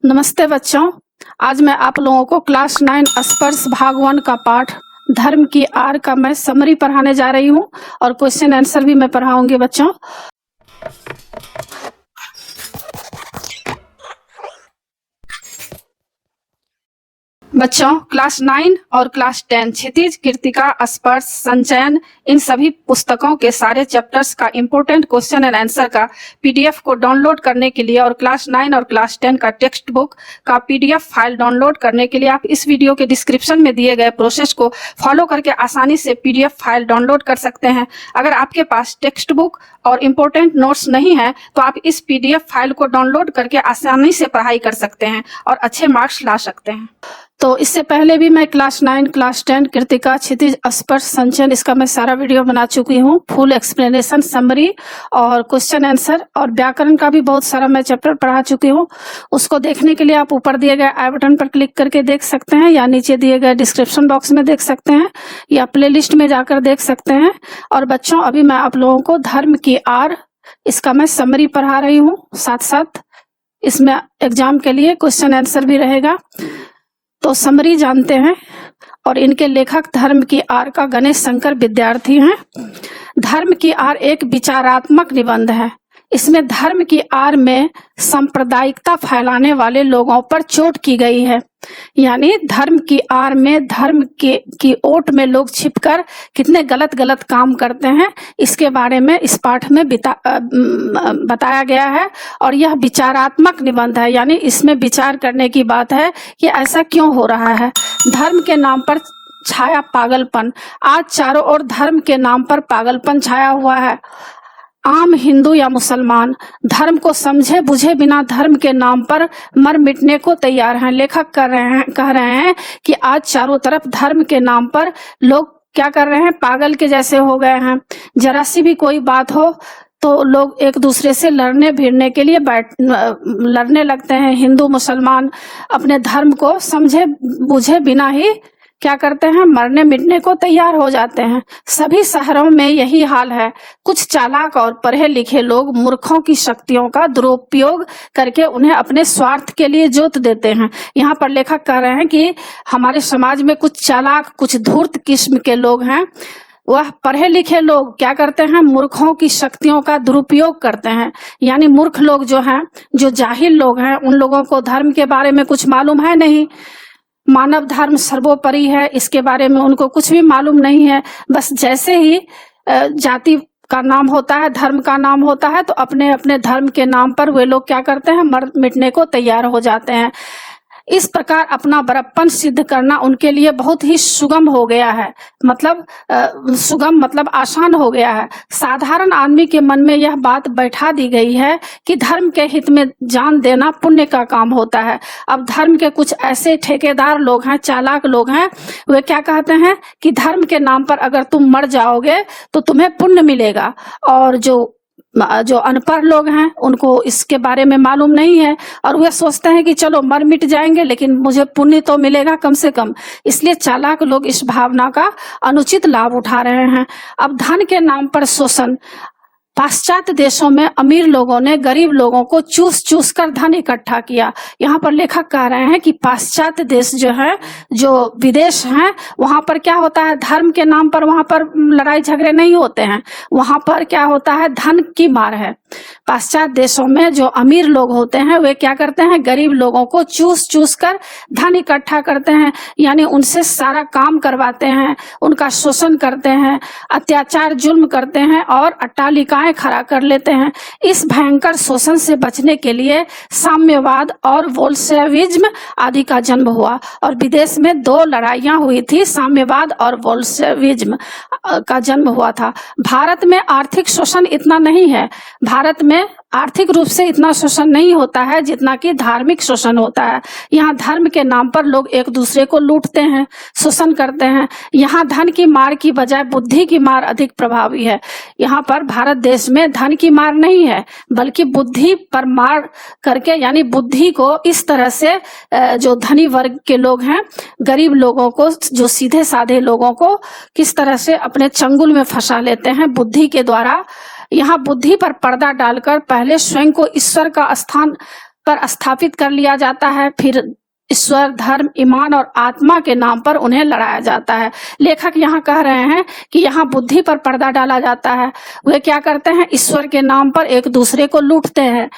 नमस्ते बच्चों। आज मैं आप लोगों को क्लास 9 स्पर्श भाग 1 का पाठ धर्म की आर का मैं समरी पढ़ाने जा रही हूँ और क्वेश्चन आंसर भी मैं पढ़ाऊंगी बच्चों। बच्चों क्लास 9 और क्लास 10 क्षितिज, कृतिका, स्पर्श, संचयन, इन सभी पुस्तकों के सारे चैप्टर्स का इंपॉर्टेंट क्वेश्चन एंड आंसर का पीडीएफ को डाउनलोड करने के लिए और क्लास 9 और क्लास 10 का टेक्स्ट बुक का पीडीएफ फाइल डाउनलोड करने के लिए आप इस वीडियो के डिस्क्रिप्शन में दिए गए प्रोसेस को फॉलो करके आसानी से पीडीएफ फाइल डाउनलोड कर सकते हैं। अगर आपके पास टेक्स्ट बुक और इम्पोर्टेंट नोट्स नहीं है तो आप इस पीडीएफ फाइल को डाउनलोड करके आसानी से पढ़ाई कर सकते हैं और अच्छे मार्क्स ला सकते हैं। तो इससे पहले भी मैं क्लास 9, क्लास 10, कृतिका, क्षितिज, स्पर्श, संचयन इसका मैं सारा वीडियो बना चुकी हूँ। फुल एक्सप्लेनेशन, समरी और क्वेश्चन आंसर और व्याकरण का भी बहुत सारा मैं चैप्टर पढ़ा चुकी हूँ। उसको देखने के लिए आप ऊपर दिए गए आई बटन पर क्लिक करके देख सकते हैं या नीचे दिए गए डिस्क्रिप्शन बॉक्स में देख सकते हैं या प्ले लिस्ट में जाकर देख सकते हैं। और बच्चों अभी मैं आप लोगों को धर्म की आर इसका मैं समरी पढ़ा रही हूँ, साथ साथ इसमें एग्जाम के लिए क्वेश्चन आंसर भी रहेगा। तो समरी जानते हैं और इनके लेखक धर्म की आर का गणेश शंकर विद्यार्थी हैं। धर्म की आर एक विचारात्मक निबंध है। इसमें धर्म की आर में सांप्रदायिकता फैलाने वाले लोगों पर चोट की गई है। यानी धर्म की आर में धर्म की ओट में लोग छिपकर कितने गलत गलत काम करते हैं, इसके बारे में इस पाठ में बताया गया है। और यह विचारात्मक निबंध है, यानी इसमें विचार करने की बात है कि ऐसा क्यों हो रहा है। धर्म के नाम पर छाया पागलपन। आज चारों ओर धर्म के नाम पर पागलपन छाया हुआ है। आम हिंदू या मुसलमान धर्म को समझे बुझे बिना धर्म के नाम पर मर मिटने को तैयार हैं। लेखक कह रहे हैं कि आज चारों तरफ धर्म के नाम पर लोग क्या कर रहे हैं, पागल के जैसे हो गए हैं। जरा सी भी कोई बात हो तो लोग एक दूसरे से लड़ने भिड़ने के लिए लड़ने लगते हैं। हिंदू मुसलमान अपने धर्म को समझे बुझे बिना ही क्या करते हैं, मरने मिटने को तैयार हो जाते हैं। सभी शहरों में यही हाल है। कुछ चालाक और पढ़े लिखे लोग मूर्खों की शक्तियों का दुरुपयोग करके उन्हें अपने स्वार्थ के लिए जोत देते हैं। यहाँ पर लेखक कह रहे हैं कि हमारे समाज में कुछ चालाक, कुछ धूर्त किस्म के लोग हैं। वह पढ़े लिखे लोग क्या करते हैं, मूर्खों की शक्तियों का दुरुपयोग करते हैं। यानी मूर्ख लोग जो हैं, जो जाहिल लोग हैं, उन लोगों को धर्म के बारे में कुछ मालूम है नहीं। मानव धर्म सर्वोपरि है, इसके बारे में उनको कुछ भी मालूम नहीं है। बस जैसे ही जाति का नाम होता है, धर्म का नाम होता है, तो अपने अपने धर्म के नाम पर वे लोग क्या करते हैं, मर मिटने को तैयार हो जाते हैं। इस प्रकार अपना बड़प्पन सिद्ध करना उनके लिए बहुत ही सुगम हो गया है। मतलब सुगम मतलब आसान हो गया है। साधारण आदमी के मन में यह बात बैठा दी गई है कि धर्म के हित में जान देना पुण्य का काम होता है। अब धर्म के कुछ ऐसे ठेकेदार लोग हैं, चालाक लोग हैं, वे क्या कहते हैं कि धर्म के नाम पर अगर तुम मर जाओगे तो तुम्हें पुण्य मिलेगा। और जो अनपढ़ लोग हैं उनको इसके बारे में मालूम नहीं है और वे सोचते हैं कि चलो मर मिट जाएंगे लेकिन मुझे पुण्य तो मिलेगा कम से कम। इसलिए चालाक लोग इस भावना का अनुचित लाभ उठा रहे हैं। अब धन के नाम पर शोषण। पाश्चात्य देशों में अमीर लोगों ने गरीब लोगों को चूस चूस कर धन इकट्ठा किया। यहाँ पर लेखक कह रहे हैं कि पाश्चात्य देश जो है, जो विदेश हैं, वहां पर क्या होता है, धर्म के नाम पर वहां पर लड़ाई झगड़े नहीं होते हैं। वहां पर क्या होता है, धन की मार है। पाश्चात्य देशों में जो अमीर लोग होते हैं वे क्या करते हैं, गरीब लोगों को चूस चूस कर धन इकट्ठा करते हैं। यानी उनसे सारा काम करवाते हैं, उनका शोषण करते हैं, अत्याचार जुल्म करते हैं और अट्टालिकाएं खड़ा कर लेते हैं। इस भयंकर शोषण से बचने के लिए साम्यवाद और बोल्शेविज्म आदि का जन्म हुआ। और विदेश में 2 लड़ाइयां हुई थी, साम्यवाद और बोल्शेविज्म का जन्म हुआ था। भारत में आर्थिक शोषण इतना नहीं है। भारत में आर्थिक रूप से इतना शोषण नहीं होता है जितना कि धार्मिक शोषण होता है। यहाँ धर्म के नाम पर लोग एक दूसरे को लूटते हैं, शोषण करते हैं। यहाँ धन की मार की बजाय बुद्धि की मार अधिक प्रभावी है। यहाँ पर भारत देश में धन की मार नहीं है बल्कि बुद्धि पर मार करके, यानी बुद्धि को इस तरह से जो धनी वर्ग के लोग हैं गरीब लोगों को, जो सीधे साधे लोगों को किस तरह से अपने चंगुल में फंसा लेते हैं बुद्धि के द्वारा। यहाँ बुद्धि पर पर्दा डालकर पहले स्वयं को ईश्वर का स्थान पर स्थापित कर लिया जाता है, फिर ईश्वर, धर्म, ईमान और आत्मा के नाम पर उन्हें लड़ाया जाता है। लेखक यहाँ कह रहे हैं कि यहाँ बुद्धि पर पर्दा डाला जाता है। वे क्या करते हैं, ईश्वर के नाम पर एक दूसरे को लूटते हैं।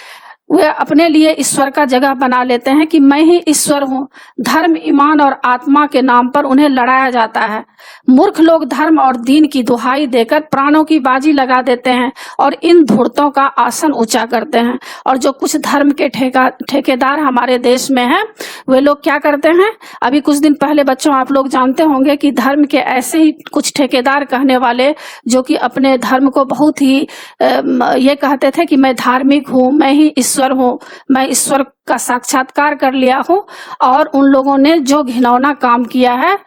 वे अपने लिए ईश्वर का जगह बना लेते हैं कि मैं ही ईश्वर हूँ। धर्म, ईमान और आत्मा के नाम पर उन्हें लड़ाया जाता है। मूर्ख लोग धर्म और दीन की दुहाई देकर प्राणों की बाजी लगा देते हैं और इन धूर्तों का आसन ऊंचा करते हैं। और जो कुछ धर्म के ठेकेदार हमारे देश में हैं, वे लोग क्या करते हैं, अभी कुछ दिन पहले बच्चों आप लोग जानते होंगे कि धर्म के ऐसे ही कुछ ठेकेदार कहने वाले, जो कि अपने धर्म को बहुत ही ये कहते थे कि मैं धार्मिक हूँ, मैं ही ईश्वर हूँ, मैं ईश्वर का साक्षात्कार कर लिया हूँ। और उन लोगों ने जो घिनौना काम किया है,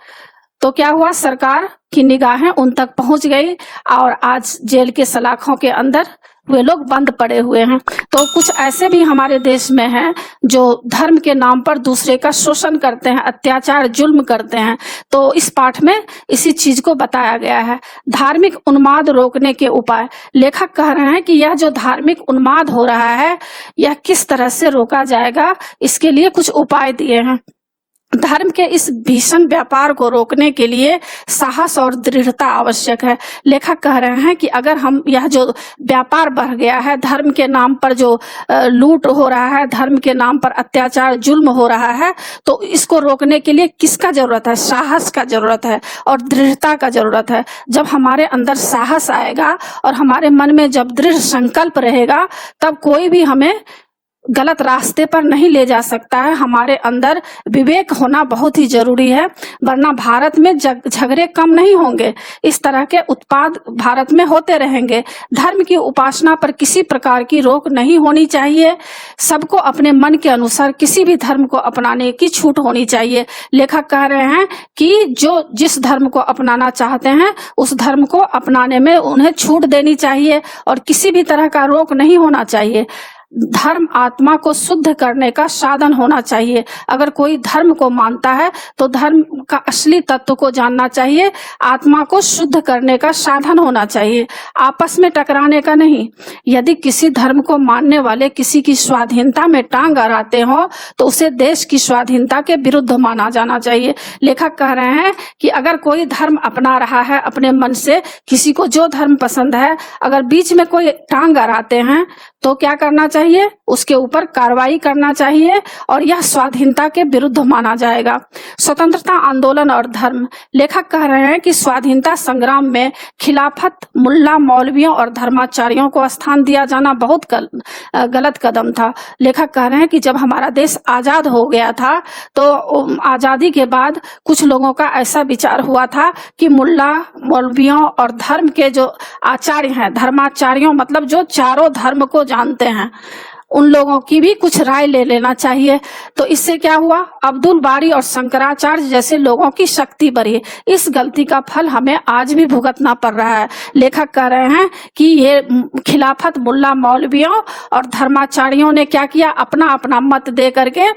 तो क्या हुआ, सरकार की निगाहें उन तक पहुंच गई और आज जेल के सलाखों के अंदर वे लोग बंद पड़े हुए हैं। तो कुछ ऐसे भी हमारे देश में हैं जो धर्म के नाम पर दूसरे का शोषण करते हैं, अत्याचार, जुल्म करते हैं। तो इस पाठ में इसी चीज को बताया गया है। धार्मिक उन्माद रोकने के उपाय। लेखक कह रहे हैं कि यह जो धार्मिक उन्माद हो रहा है, यह किस तरह से रोका जाएगा, इसके लिए कुछ उपाय दिए हैं। धर्म के इस भीषण व्यापार को रोकने के लिए साहस और दृढ़ता आवश्यक है। लेखक कह रहे हैं कि अगर हम यह जो व्यापार बढ़ गया है, धर्म के नाम पर जो लूट हो रहा है, धर्म के नाम पर अत्याचार, जुल्म हो रहा है, तो इसको रोकने के लिए किसका जरूरत है, साहस का जरूरत है और दृढ़ता का जरूरत है। जब हमारे अंदर साहस आएगा और हमारे मन में जब दृढ़ संकल्प रहेगा, तब कोई भी हमें गलत रास्ते पर नहीं ले जा सकता है। हमारे अंदर विवेक होना बहुत ही जरूरी है, वरना भारत में झगड़े कम नहीं होंगे। इस तरह के उत्पाद भारत में होते रहेंगे। धर्म की उपासना पर किसी प्रकार की रोक नहीं होनी चाहिए। सबको अपने मन के अनुसार किसी भी धर्म को अपनाने की छूट होनी चाहिए। लेखक कह रहे हैं कि जो जिस धर्म को अपनाना चाहते हैं, उस धर्म को अपनाने में उन्हें छूट देनी चाहिए और किसी भी तरह का रोक नहीं होना चाहिए। धर्म आत्मा को शुद्ध करने का साधन होना चाहिए। अगर कोई धर्म को मानता है तो धर्म का असली तत्व को जानना चाहिए, आत्मा को शुद्ध करने का साधन होना चाहिए, आपस में टकराने का नहीं। यदि किसी धर्म को मानने वाले किसी की स्वाधीनता में टांग अड़ाते हो तो उसे देश की स्वाधीनता के विरुद्ध माना जाना चाहिए। लेखक कह रहे हैं कि अगर कोई धर्म अपना रहा है अपने मन से, किसी को जो धर्म पसंद है, अगर बीच में कोई टांग अड़ाते हैं तो क्या करना चाहिए, उसके ऊपर कार्रवाई करना चाहिए और यह स्वाधीनता के विरुद्ध माना जाएगा। स्वतंत्रता आंदोलन और धर्म। लेखक कह रहे हैं कि स्वाधीनता संग्राम में खिलाफत, मुल्ला, मौलवियों और धर्माचार्यों को स्थान दिया जाना बहुत गलत कदम था। लेखक कह रहे हैं कि जब हमारा देश आजाद हो गया था तो आजादी के बाद कुछ लोगों का ऐसा विचार हुआ था कि मुल्ला, मौलवियों और धर्म के जो आचार्य हैं, धर्माचार्यों मतलब जो चारों धर्म को जानते हैं, उन लोगों की भी कुछ राय ले लेना चाहिए। तो इससे क्या हुआ, अब्दुल बारी और शंकराचार्य जैसे लोगों की शक्ति बढ़ी। इस गलती का फल हमें आज भी भुगतना पड़ रहा है। लेखक कह रहे हैं कि ये खिलाफत, मुल्ला, मौलवियों और धर्माचार्यों ने क्या किया, अपना अपना मत दे करके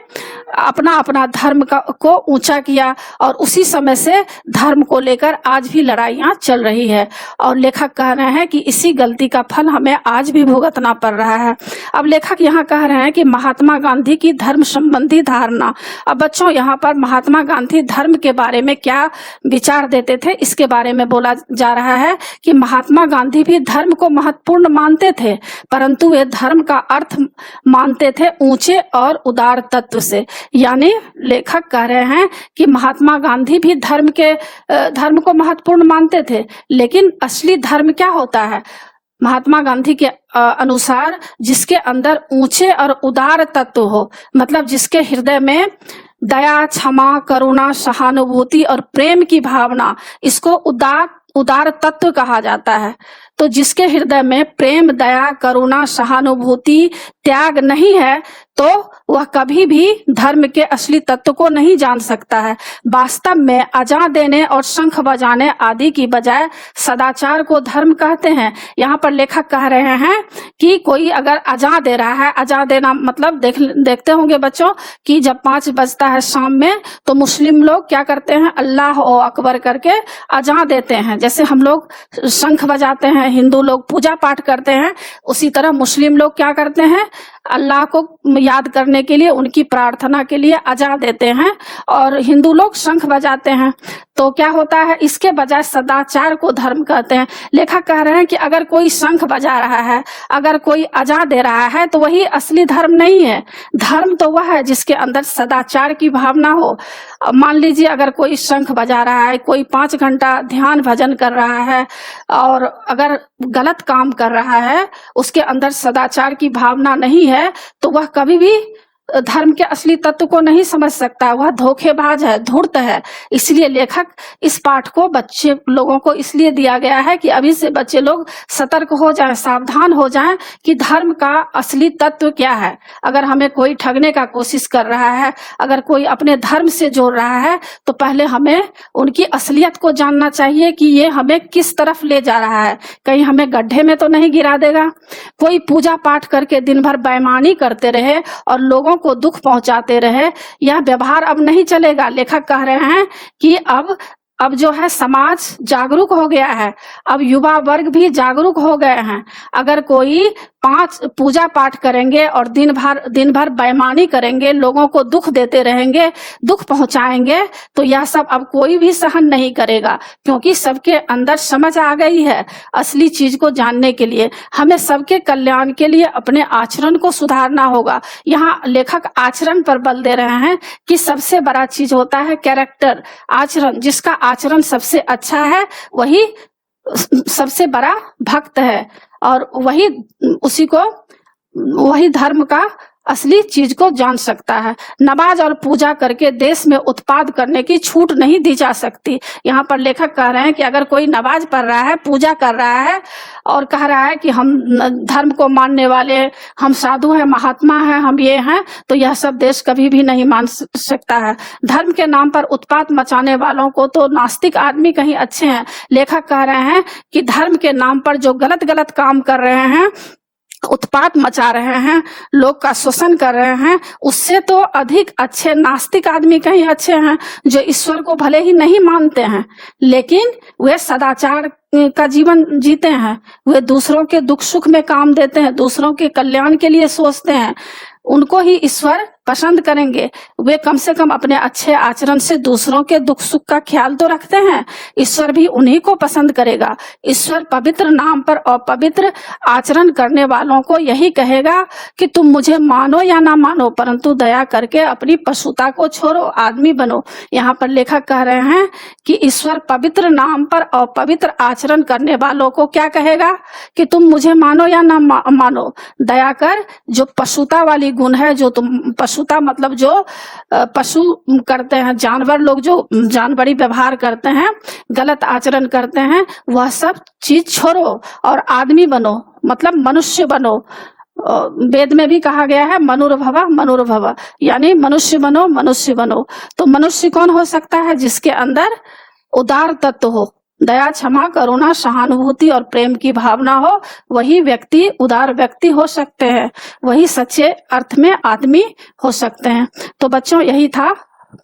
अपना अपना धर्म को ऊंचा किया और उसी समय से धर्म को लेकर आज भी लड़ाइयां चल रही है। और लेखक कह रहे हैं कि इसी गलती का फल हमें आज भी भुगतना पड़ रहा है। अब लेखक यहाँ कह रहे हैं कि महात्मा गांधी की धर्म संबंधी धारणा। अब बच्चों, यहाँ पर महात्मा गांधी धर्म के बारे में क्या विचार देते थे, इसके बारे में बोला जा रहा है कि महात्मा गांधी भी धर्म को महत्वपूर्ण मानते थे, परंतु वे धर्म का अर्थ मानते थे ऊंचे और उदार तत्व से। यानी लेखक कह रहे हैं कि महात्मा गांधी भी धर्म को महत्वपूर्ण मानते थे, लेकिन असली धर्म क्या होता है? महात्मा गांधी के अनुसार जिसके अंदर ऊंचे और उदार तत्व हो, मतलब जिसके हृदय में दया, क्षमा, करुणा, सहानुभूति और प्रेम की भावना, इसको उदार तत्व कहा जाता है। तो जिसके हृदय में प्रेम, दया, करुणा, सहानुभूति, त्याग नहीं है, तो वह कभी भी धर्म के असली तत्व को नहीं जान सकता है। वास्तव में अजा देने और शंख बजाने आदि की बजाय सदाचार को धर्म कहते हैं। यहाँ पर लेखक कह रहे हैं कि कोई अगर अजा दे रहा है, अजा देना मतलब देखते होंगे बच्चों कि जब 5 बजता है शाम में तो मुस्लिम लोग क्या करते हैं, अल्लाह ओ अकबर करके अजा देते हैं। जैसे हम लोग शंख बजाते हैं, हिंदू लोग पूजा पाठ करते हैं, उसी तरह मुस्लिम लोग क्या करते हैं, अल्लाह को याद करने के लिए, उनकी प्रार्थना के लिए अजा देते हैं और हिंदू लोग शंख बजाते हैं। तो क्या होता है, इसके बजाय सदाचार को धर्म कहते हैं। लेखक कह रहे हैं कि अगर कोई शंख बजा रहा है, अगर कोई अजा दे रहा है, तो वही असली धर्म नहीं है। धर्म तो वह है जिसके अंदर सदाचार की भावना हो। मान लीजिए अगर कोई शंख बजा रहा है, कोई 5 घंटा ध्यान भजन कर रहा है और अगर गलत काम कर रहा है, उसके अंदर सदाचार की भावना नहीं है, तो वह कभी भी धर्म के असली तत्व को नहीं समझ सकता। वह धोखेबाज है, धूर्त है। इसलिए लेखक इस पाठ को बच्चे लोगों को इसलिए दिया गया है कि अभी से बच्चे लोग सतर्क हो जाएं, सावधान हो जाएं कि धर्म का असली तत्व क्या है। अगर हमें कोई ठगने का कोशिश कर रहा है, अगर कोई अपने धर्म से जोड़ रहा है, तो पहले हमें उनकी असलियत को जानना चाहिए कि ये हमें किस तरफ ले जा रहा है, कहीं हमें गड्ढे में तो नहीं गिरा देगा। कोई पूजा पाठ करके दिन भर बेईमानी करते रहे और लोगों को दुख पहुंचाते रहे, यह व्यवहार अब नहीं चलेगा। लेखक कह रहे हैं कि अब जो है समाज जागरूक हो गया है, अब युवा वर्ग भी जागरूक हो गए हैं। अगर कोई 5 पूजा पाठ करेंगे और दिन भर बेईमानी करेंगे, लोगों को दुख देते रहेंगे, दुख पहुंचाएंगे, तो यह सब अब कोई भी सहन नहीं करेगा, क्योंकि सबके अंदर समझ आ गई है असली चीज को जानने के लिए। हमें सबके कल्याण के लिए अपने आचरण को सुधारना होगा। यहाँ लेखक आचरण पर बल दे रहे हैं कि सबसे बड़ा चीज होता है कैरेक्टर, आचरण। जिसका आचरण सबसे अच्छा है वही सबसे बड़ा भक्त है और वही धर्म का असली चीज को जान सकता है। नमाज और पूजा करके देश में उत्पाद करने की छूट नहीं दी जा सकती। यहाँ पर लेखक कह रहे हैं कि अगर कोई नमाज पढ़ रहा है, पूजा कर रहा है और कह रहा है कि हम धर्म को मानने वाले, हम साधु हैं, महात्मा हैं, हम ये हैं, तो यह सब देश कभी भी नहीं मान सकता है। धर्म के नाम पर उत्पात मचाने वालों को तो नास्तिक आदमी कहीं अच्छे हैं। लेखक कह रहे हैं कि धर्म के नाम पर जो गलत गलत काम कर रहे हैं, उत्पात मचा रहे हैं, लोग का शोषण कर रहे हैं, उससे तो अधिक अच्छे नास्तिक आदमी कहीं अच्छे हैं, जो ईश्वर को भले ही नहीं मानते हैं लेकिन वे सदाचार का जीवन जीते हैं। वे दूसरों के दुख सुख में काम देते हैं, दूसरों के कल्याण के लिए सोचते हैं। उनको ही ईश्वर पसंद करेंगे। वे कम से कम अपने अच्छे आचरण से दूसरों के दुख सुख का ख्याल तो रखते हैं। ईश्वर भी उन्हीं को पसंद करेगा। ईश्वर पवित्र नाम पर अपवित्र आचरण करने वालों को यही कहेगा कि तुम मुझे मानो या ना मानो, परंतु दया करके अपनी पशुता को छोड़ो, आदमी बनो। यहाँ पर लेखक कह रहे हैं कि ईश्वर पवित्र नाम पर अपवित्र आचरण करने वालों को क्या कहेगा कि तुम मुझे मानो या ना मानो, दया कर जो पशुता वाली गुण है, जो तुम पशुता मतलब जो पशु करते हैं, जानवर लोग जो जानवरी व्यवहार करते हैं, गलत आचरण करते हैं, वह सब चीज छोड़ो और आदमी बनो, मतलब मनुष्य बनो। वेद में भी कहा गया है मनुर्भव मनुर्भव, यानी मनुष्य बनो, मनुष्य बनो। तो मनुष्य कौन हो सकता है? जिसके अंदर उदार तत्व हो, दया, क्षमा, करुणा, सहानुभूति और प्रेम की भावना हो, वही व्यक्ति उदार व्यक्ति हो सकते हैं, वही सच्चे अर्थ में आदमी हो सकते हैं। तो बच्चों, यही था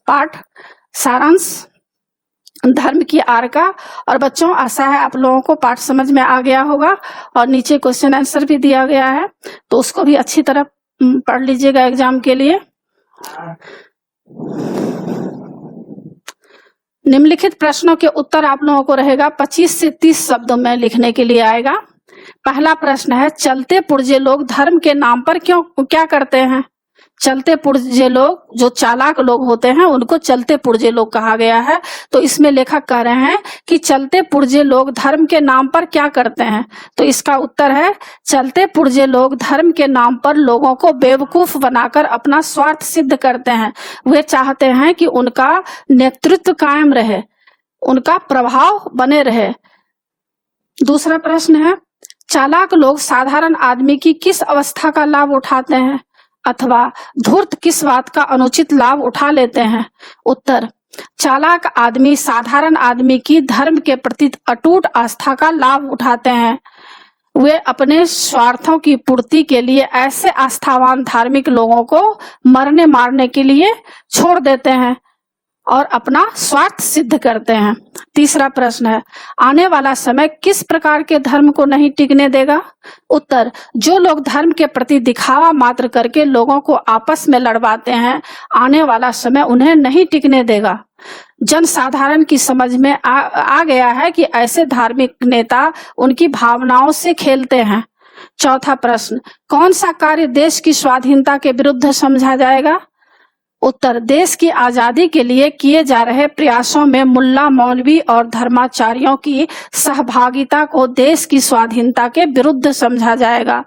पाठ सारांश धर्म की आर का। और बच्चों, आशा है आप लोगों को पाठ समझ में आ गया होगा और नीचे क्वेश्चन आंसर भी दिया गया है, तो उसको भी अच्छी तरह पढ़ लीजिएगा एग्जाम के लिए। निम्नलिखित प्रश्नों के उत्तर आप लोगों को रहेगा 25 से 30 शब्दों में लिखने के लिए आएगा। पहला प्रश्न है, चलते पुर्जे लोग धर्म के नाम पर क्या करते हैं? चलते पुर्जे लोग, जो चालाक लोग होते हैं, उनको चलते पुर्जे लोग कहा गया है। तो इसमें लेखक कह रहे हैं कि चलते पुर्जे लोग धर्म के नाम पर क्या करते हैं? तो इसका उत्तर है, चलते पुर्जे लोग धर्म के नाम पर लोगों को बेवकूफ बनाकर अपना स्वार्थ सिद्ध करते हैं। वे चाहते हैं कि उनका नेतृत्व कायम रहे, उनका प्रभाव बने रहे। दूसरा प्रश्न है, चालाक लोग साधारण आदमी की किस अवस्था का लाभ उठाते हैं अथवा धूर्त किस बात का अनुचित लाभ उठा लेते हैं? उत्तर, चालाक आदमी साधारण आदमी की धर्म के प्रति अटूट आस्था का लाभ उठाते हैं। वे अपने स्वार्थों की पूर्ति के लिए ऐसे आस्थावान धार्मिक लोगों को मरने मारने के लिए छोड़ देते हैं और अपना स्वार्थ सिद्ध करते हैं। तीसरा प्रश्न है, आने वाला समय किस प्रकार के धर्म को नहीं टिकने देगा? उत्तर, जो लोग धर्म के प्रति दिखावा मात्र करके लोगों को आपस में लड़वाते हैं, आने वाला समय उन्हें नहीं टिकने देगा। जनसाधारण की समझ में आ गया है कि ऐसे धार्मिक नेता उनकी भावनाओं से खेलते हैं। चौथा प्रश्न, कौन सा कार्य देश की स्वाधीनता के विरुद्ध समझा जाएगा? उत्तर, देश की आजादी के लिए किए जा रहे प्रयासों में मुल्ला, मौलवी और धर्माचार्यों की सहभागिता को देश की स्वाधीनता के विरुद्ध समझा जाएगा।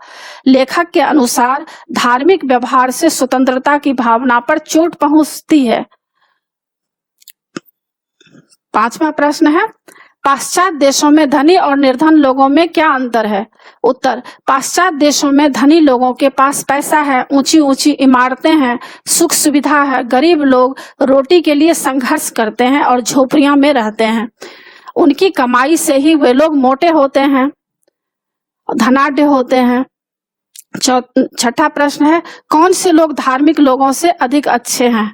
लेखक के अनुसार धार्मिक व्यवहार से स्वतंत्रता की भावना पर चोट पहुंचती है। पांचवा प्रश्न है, पाश्चात्य देशों में धनी और निर्धन लोगों में क्या अंतर है? उत्तर, पाश्चात्य देशों में धनी लोगों के पास पैसा है, ऊंची ऊंची इमारतें हैं, सुख सुविधा है। गरीब लोग रोटी के लिए संघर्ष करते हैं और झोपड़ियों में रहते हैं। उनकी कमाई से ही वे लोग मोटे होते हैं, धनाढ्य होते हैं। छठा प्रश्न है, कौन से लोग धार्मिक लोगों से अधिक अच्छे हैं?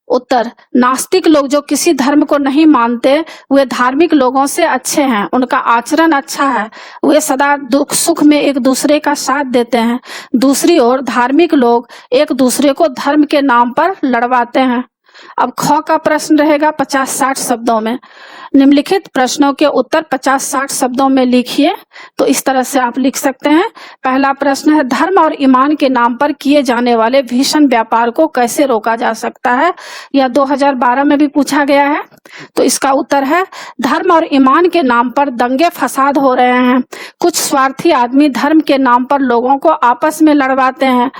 उत्तर, नास्तिक लोग जो किसी धर्म को नहीं मानते वे धार्मिक लोगों से अच्छे हैं। उनका आचरण अच्छा है, वे सदा दुख सुख में एक दूसरे का साथ देते हैं। दूसरी ओर धार्मिक लोग एक दूसरे को धर्म के नाम पर लड़वाते हैं। अब ख का प्रश्न रहेगा 50-60 शब्दों में। निम्नलिखित प्रश्नों के उत्तर 50-60 शब्दों में लिखिए। तो इस तरह से आप लिख सकते हैं। पहला प्रश्न है, धर्म और ईमान के नाम पर किए जाने वाले भीषण व्यापार को कैसे रोका जा सकता है? यह 2012 में भी पूछा गया है। तो इसका उत्तर है, धर्म और ईमान के नाम पर दंगे फसाद हो रहे हैं। कुछ स्वार्थी आदमी धर्म के नाम पर लोगों को आपस में लड़वाते हैं।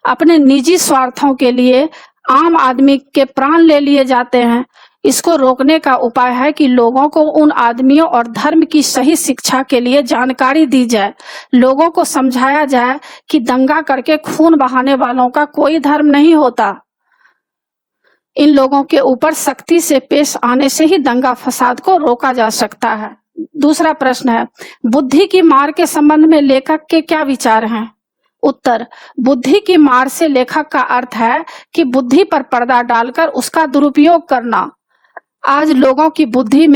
अपने निजी स्वार्थों के लिए आम आदमी के प्राण ले लिए जाते हैं। इसको रोकने का उपाय है कि लोगों को उन आदमियों और धर्म की सही शिक्षा के लिए जानकारी दी जाए। लोगों को समझाया जाए कि दंगा करके खून बहाने वालों का कोई धर्म नहीं होता। इन लोगों के ऊपर सख्ती से पेश आने से ही दंगा फसाद को रोका जा सकता है। दूसरा प्रश्न है, बुद्धि की मार के संबंध में लेखक के क्या विचार हैं? उत्तर, बुद्धि की मार से लेखक का अर्थ है कि बुद्धि पर पर्दा डालकर उसका दुरुपयोग करना। आज लोगों की बुद्धि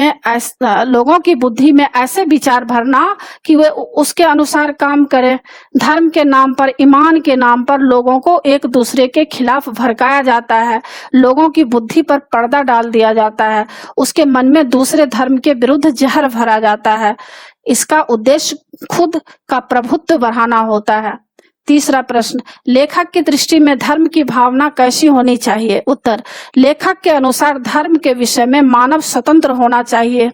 में ऐसे विचार भरना कि वे उसके अनुसार काम करें। धर्म के नाम पर, ईमान के नाम पर लोगों को एक दूसरे के खिलाफ भड़काया जाता है। लोगों की बुद्धि पर पर्दा डाल दिया जाता है। उसके मन में दूसरे धर्म के विरुद्ध जहर भरा जाता है। इसका उद्देश्य खुद का प्रभुत्व बढ़ाना होता है। तीसरा प्रश्न, लेखक की दृष्टि में धर्म की भावना कैसी होनी चाहिए? उत्तर, लेखक के अनुसार धर्म के विषय में मानव स्वतंत्र होना चाहिए।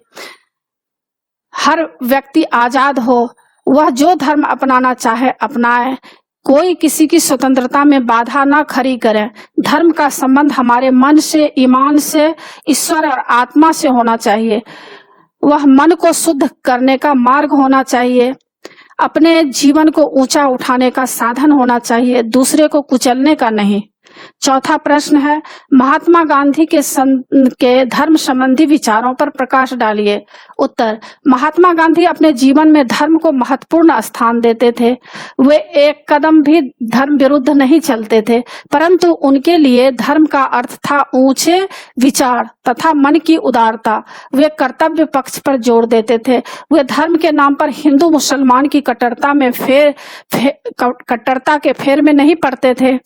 हर व्यक्ति आजाद हो, वह जो धर्म अपनाना चाहे अपनाए। कोई किसी की स्वतंत्रता में बाधा न खड़ी करे। धर्म का संबंध हमारे मन से, ईमान से, ईश्वर और आत्मा से होना चाहिए। वह मन को शुद्ध करने का मार्ग होना चाहिए। अपने जीवन को ऊंचा उठाने का साधन होना चाहिए, दूसरे को कुचलने का नहीं। चौथा प्रश्न है, महात्मा गांधी के धर्म संबंधी विचारों पर प्रकाश डालिए। उत्तर, महात्मा गांधी अपने जीवन में धर्म को महत्वपूर्ण स्थान देते थे। वे एक कदम भी धर्म विरुद्ध नहीं चलते थे, परंतु उनके लिए धर्म का अर्थ था ऊंचे विचार तथा मन की उदारता। वे कर्तव्य पक्ष पर जोर देते थे। वे धर्म के नाम पर हिंदू मुसलमान की कट्टरता के फेर में नहीं पड़ते थे,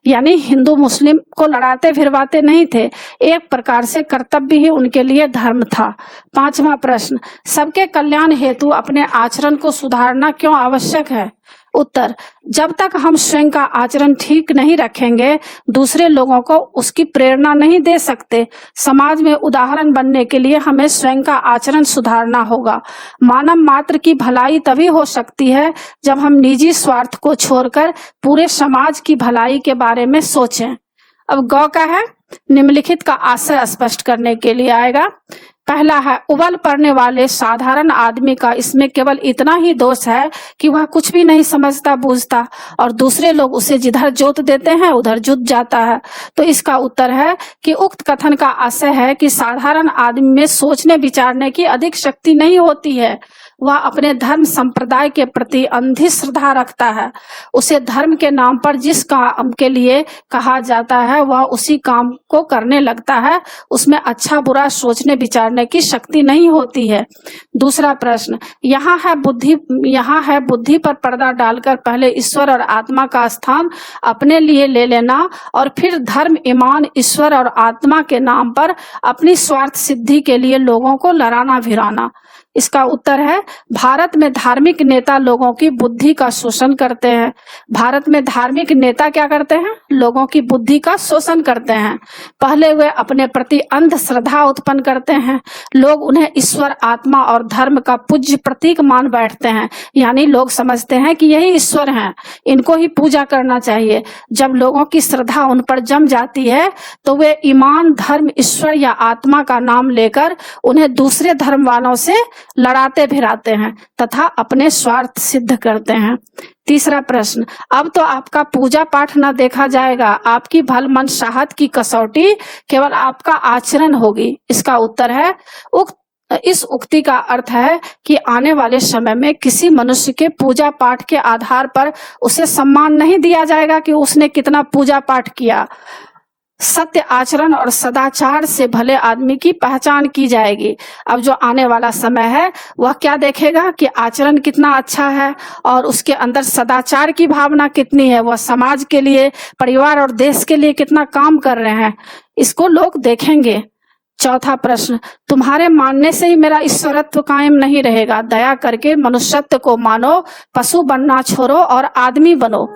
यानी हिंदू मुस्लिम को लड़ाते फिरवाते नहीं थे। एक प्रकार से कर्तव्य ही उनके लिए धर्म था। पांचवा प्रश्न, सबके कल्याण हेतु अपने आचरण को सुधारना क्यों आवश्यक है? उत्तर, जब तक हम स्वयं का आचरण ठीक नहीं रखेंगे, दूसरे लोगों को उसकी प्रेरणा नहीं दे सकते। समाज में उदाहरण बनने के लिए हमें स्वयं का आचरण सुधारना होगा। मानव मात्र की भलाई तभी हो सकती है जब हम निजी स्वार्थ को छोड़कर पूरे समाज की भलाई के बारे में सोचें। अब गौ का है, निम्नलिखित का आशय स्पष्ट करने के लिए आएगा। पहला है, उबल पड़ने वाले साधारण आदमी का इसमें केवल इतना ही दोष है कि वह कुछ भी नहीं समझता बूझता और दूसरे लोग उसे जिधर जोत देते हैं उधर जुट जाता है। तो इसका उत्तर है कि उक्त कथन का आशय है कि साधारण आदमी में सोचने विचारने की अधिक शक्ति नहीं होती है। वह अपने धर्म संप्रदाय के प्रति अंधी श्रद्धा रखता है। उसे धर्म के नाम पर जिस काम के लिए कहा जाता है वह उसी काम को करने लगता है। उसमें अच्छा बुरा सोचने विचारने की शक्ति नहीं होती है। दूसरा प्रश्न, यहाँ है बुद्धि पर पर्दा डालकर पहले ईश्वर और आत्मा का स्थान अपने लिए ले लेना और फिर धर्म, ईमान, ईश्वर और आत्मा के नाम पर अपनी स्वार्थ सिद्धि के लिए लोगों को लड़ाना भिड़ाना। इसका उत्तर है भारत में धार्मिक नेता लोगों की बुद्धि का शोषण करते हैं। भारत में धार्मिक नेता क्या करते हैं? लोगों की बुद्धि का शोषण करते हैं। पहले वे अपने प्रति अंध श्रद्धा उत्पन्न करते हैं। लोग उन्हें ईश्वर, आत्मा और धर्म का पूज्य प्रतीक मान बैठते हैं। यानी लोग समझते हैं कि यही ईश्वर हैं, इनको ही पूजा करना चाहिए। जब लोगों की श्रद्धा उन पर जम जाती है तो वे ईमान, धर्म, ईश्वर या आत्मा का नाम लेकर उन्हें दूसरे धर्म वालों से लड़ाते भिड़ाते हैं तथा अपने स्वार्थ सिद्ध करते हैं। तीसरा प्रश्न, अब तो आपका पूजा पाठ न देखा जाएगा, आपकी भलमनसाहत की कसौटी केवल आपका आचरण होगी। इसका उत्तर है इस उक्ति का अर्थ है कि आने वाले समय में किसी मनुष्य के पूजा पाठ के आधार पर उसे सम्मान नहीं दिया जाएगा कि उसने कितना पूजा पाठ किया। सत्य आचरण और सदाचार से भले आदमी की पहचान की जाएगी। अब जो आने वाला समय है वह क्या देखेगा कि आचरण कितना अच्छा है और उसके अंदर सदाचार की भावना कितनी है, वह समाज के लिए, परिवार और देश के लिए कितना काम कर रहे हैं, इसको लोग देखेंगे। चौथा प्रश्न, तुम्हारे मानने से ही मेरा ईश्वरत्व कायम नहीं रहेगा। दया करके मनुष्यत्व को मानो, पशु बनना छोड़ो और आदमी बनो।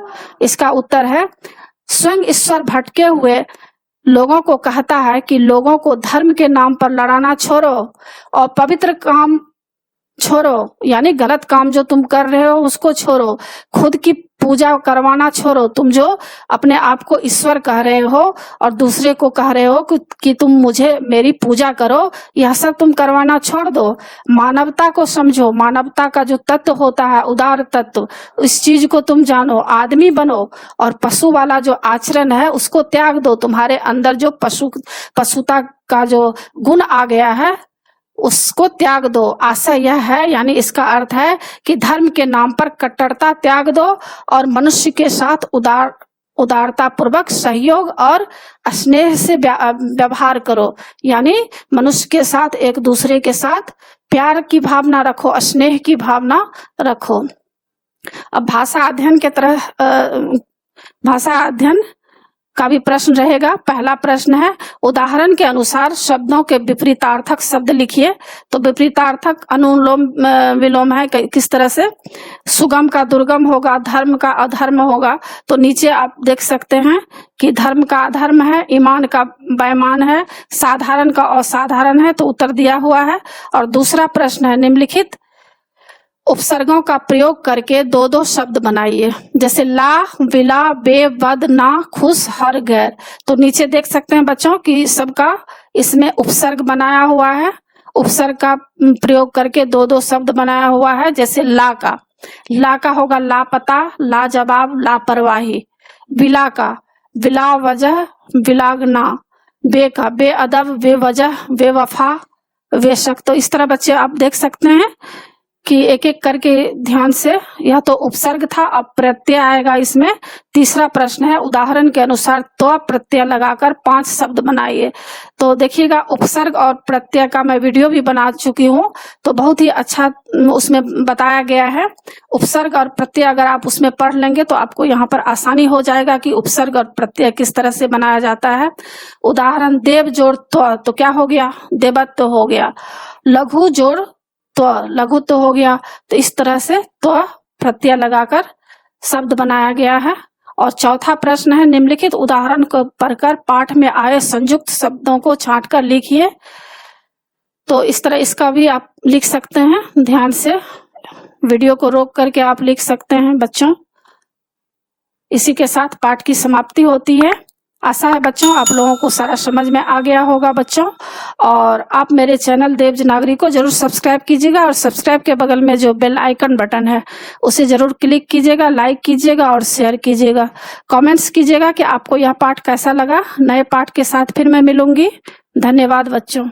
इसका उत्तर है स्वयं ईश्वर भटके हुए लोगों को कहता है कि लोगों को धर्म के नाम पर लड़ाना छोड़ो और पवित्र काम छोड़ो, यानी गलत काम जो तुम कर रहे हो उसको छोड़ो। खुद की पूजा करवाना छोड़ो। तुम जो अपने आप को ईश्वर कह रहे हो और दूसरे को कह रहे हो कि तुम मेरी पूजा करो, यह सब तुम करवाना छोड़ दो। मानवता को समझो। मानवता का जो तत्व होता है, उदार तत्व, इस चीज को तुम जानो, आदमी बनो और पशु वाला जो आचरण है उसको त्याग दो। तुम्हारे अंदर जो पशुता का जो गुण आ गया है उसको त्याग दो। आशा यह है, यानी इसका अर्थ है कि धर्म के नाम पर कट्टरता त्याग दो और मनुष्य के साथ उदारता पूर्वक सहयोग और स्नेह से व्यवहार करो। यानी मनुष्य के साथ, एक दूसरे के साथ प्यार की भावना रखो, स्नेह की भावना रखो। अब भाषा अध्ययन का भी प्रश्न रहेगा। पहला प्रश्न है, उदाहरण के अनुसार शब्दों के विपरीतार्थक शब्द लिखिए। तो विपरीतार्थक अनुलोम विलोम है किस तरह से? सुगम का दुर्गम होगा, धर्म का अधर्म होगा। तो नीचे आप देख सकते हैं कि धर्म का अधर्म है, ईमान का बेईमान है, साधारण का असाधारण है, तो उत्तर दिया हुआ है। और दूसरा प्रश्न है, निम्नलिखित उपसर्गों का प्रयोग करके दो दो शब्द बनाइए। जैसे ला, विला, बे, बद, ना, खुश, हर, गैर। तो नीचे देख सकते हैं बच्चों कि सबका इसमें उपसर्ग बनाया हुआ है। उपसर्ग का प्रयोग करके दो दो शब्द बनाया हुआ है। जैसे ला का होगा लापता, लाजवाब, लापरवाही। विला का बिला वजह, बिलागना। बे का बेअदब, बेवजह, बेवफा, बेशक। तो इस तरह बच्चे आप देख सकते हैं कि एक एक करके ध्यान से, यह तो उपसर्ग था, अब प्रत्यय आएगा इसमें। तीसरा प्रश्न है, उदाहरण के अनुसार तो प्रत्यय लगाकर 5 शब्द बनाइए। तो देखिएगा, उपसर्ग और प्रत्यय का मैं वीडियो भी बना चुकी हूँ, तो बहुत ही अच्छा उसमें बताया गया है। उपसर्ग और प्रत्यय अगर आप उसमें पढ़ लेंगे तो आपको यहाँ पर आसानी हो जाएगा कि उपसर्ग और प्रत्यय किस तरह से बनाया जाता है। उदाहरण, देव जोड़ तो क्या हो गया? देवत्व हो गया। लघु जोड़ तो लघुत्व हो गया। तो इस तरह से तो प्रत्यय लगाकर शब्द बनाया गया है। और चौथा प्रश्न है, निम्नलिखित उदाहरण को पढ़कर पाठ में आए संयुक्त शब्दों को छांटकर लिखिए। तो इस तरह इसका भी आप लिख सकते हैं, ध्यान से वीडियो को रोक करके आप लिख सकते हैं बच्चों। इसी के साथ पाठ की समाप्ति होती है। आशा है बच्चों आप लोगों को सारा समझ में आ गया होगा बच्चों। और आप मेरे चैनल देव नागरी को जरूर सब्सक्राइब कीजिएगा और सब्सक्राइब के बगल में जो बेल आइकन बटन है उसे जरूर क्लिक कीजिएगा, लाइक कीजिएगा और शेयर कीजिएगा। कमेंट्स कीजिएगा कि आपको यह पाठ कैसा लगा। नए पाठ के साथ फिर मैं मिलूंगी। धन्यवाद बच्चों।